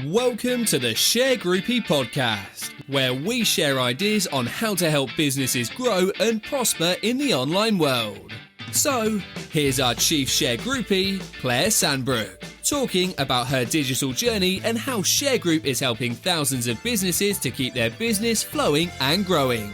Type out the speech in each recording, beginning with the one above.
Welcome to the Shergroupie Podcast, where we share ideas on how to help businesses grow and prosper in the online world. So, here's our Chief Shergroupie, Claire Sandbrook, talking about her digital journey and how Shergroup is helping thousands of businesses to keep their business flowing and growing.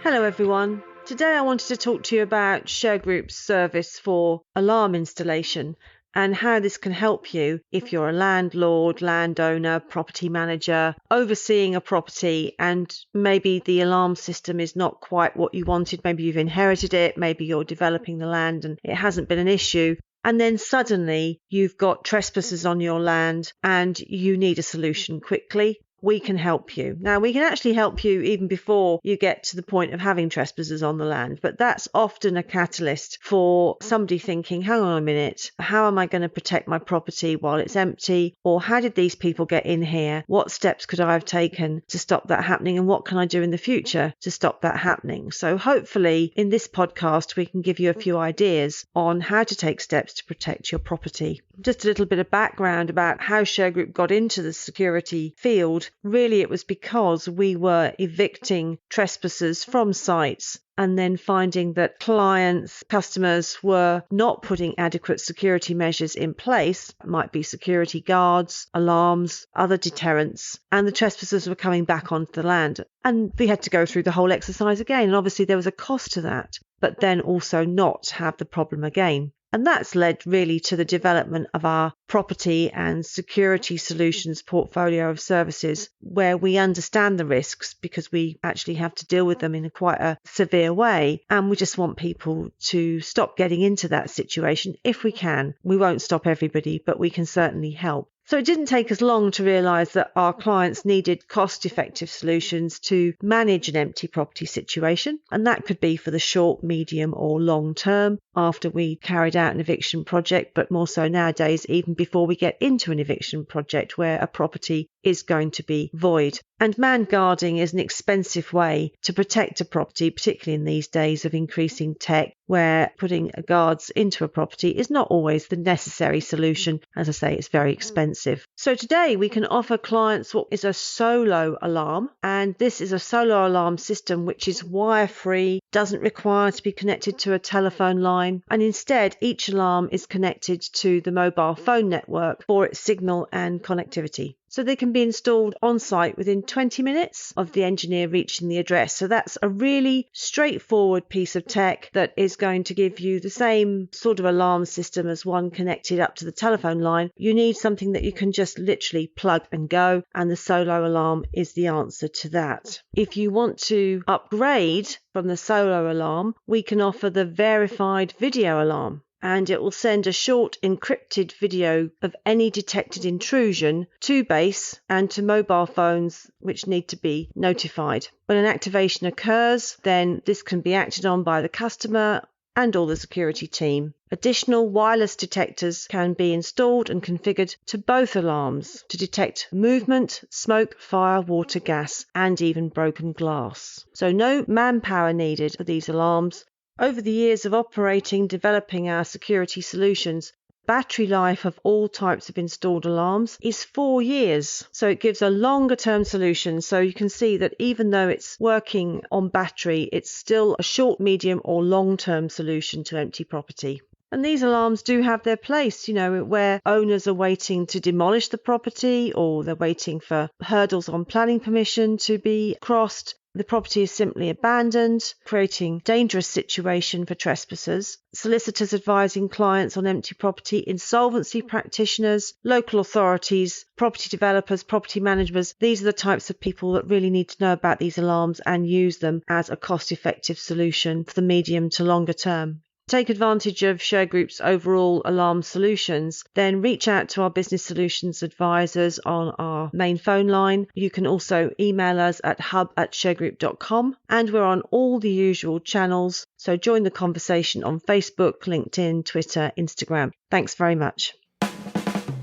Hello everyone. Today I wanted to talk to you about Shergroup's service for alarm installation and how this can help you if you're a landlord, landowner, property manager, overseeing a property and maybe the alarm system is not quite what you wanted. Maybe you've inherited it, maybe you're developing the land and it hasn't been an issue. And then suddenly you've got trespassers on your land and you need a solution quickly. We can help you. Now, we can actually help you even before you get to the point of having trespassers on the land, but that's often a catalyst for somebody thinking, hang on a minute, how am I going to protect my property while it's empty? Or how did these people get in here? What steps could I have taken to stop that happening? And what can I do in the future to stop that happening? So hopefully in this podcast, we can give you a few ideas on how to take steps to protect your property. Just a little bit of background about how Shergroup got into the security field. Really, it was because we were evicting trespassers from sites and then finding that clients, customers were not putting adequate security measures in place. It might be security guards, alarms, other deterrents, and the trespassers were coming back onto the land. And we had to go through the whole exercise again. And obviously there was a cost to that, but then also not have the problem again. And that's led really to the development of our property and security solutions portfolio of services where we understand the risks because we actually have to deal with them in quite a severe way. And we just want people to stop getting into that situation if we can. We won't stop everybody, but we can certainly help. So it didn't take us long to realise that our clients needed cost-effective solutions to manage an empty property situation. And that could be for the short, medium or long term after we carried out an eviction project, but more so nowadays, even before we get into an eviction project where a property is going to be void. And manned guarding is an expensive way to protect a property, particularly in these days of increasing tech, where putting guards into a property is not always the necessary solution. As I say, it's very expensive. So today we can offer clients what is a solo alarm. And this is a solo alarm system which is wire-free, doesn't require to be connected to a telephone line. And instead, each alarm is connected to the mobile phone network for its signal and connectivity. So they can be installed on site within 20 minutes of the engineer reaching the address. So that's a really straightforward piece of tech that is going to give you the same sort of alarm system as one connected up to the telephone line. You need something that you can just literally plug and go, and the solo alarm is the answer to that. If you want to upgrade from the solo alarm, we can offer the verified video alarm. And it will send a short encrypted video of any detected intrusion to base and to mobile phones which need to be notified. When an activation occurs, then this can be acted on by the customer and all the security team. Additional wireless detectors can be installed and configured to both alarms to detect movement, smoke, fire, water, gas, and even broken glass. So no manpower needed for these alarms. Over the years of operating, developing our security solutions, battery life of all types of installed alarms is 4 years. So it gives a longer term solution. So you can see that even though it's working on battery, it's still a short, medium or long term solution to empty property. And these alarms do have their place, where owners are waiting to demolish the property or they're waiting for hurdles on planning permission to be crossed. The property is simply abandoned, creating a dangerous situation for trespassers. Solicitors advising clients on empty property, insolvency practitioners, local authorities, property developers, property managers. These are the types of people that really need to know about these alarms and use them as a cost-effective solution for the medium to longer term. Take advantage of Shergroup's overall alarm solutions, then reach out to our business solutions advisors on our main phone line. You can also email us at hub@shergroup.com, and we're on all the usual channels. So join the conversation on Facebook, LinkedIn, Twitter, Instagram. Thanks very much.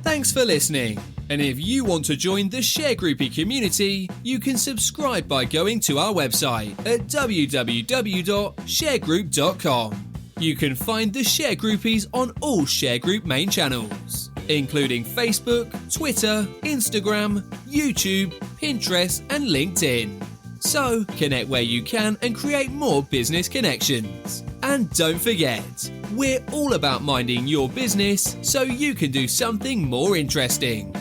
Thanks for listening. And if you want to join the Shergroupie community, you can subscribe by going to our website at www.shergroup.com. You can find the Shergroupies on all Shergroup main channels. including Facebook, Twitter, Instagram, YouTube, Pinterest, and LinkedIn. So, connect where you can and create more business connections. And don't forget, we're all about minding your business so you can do something more interesting.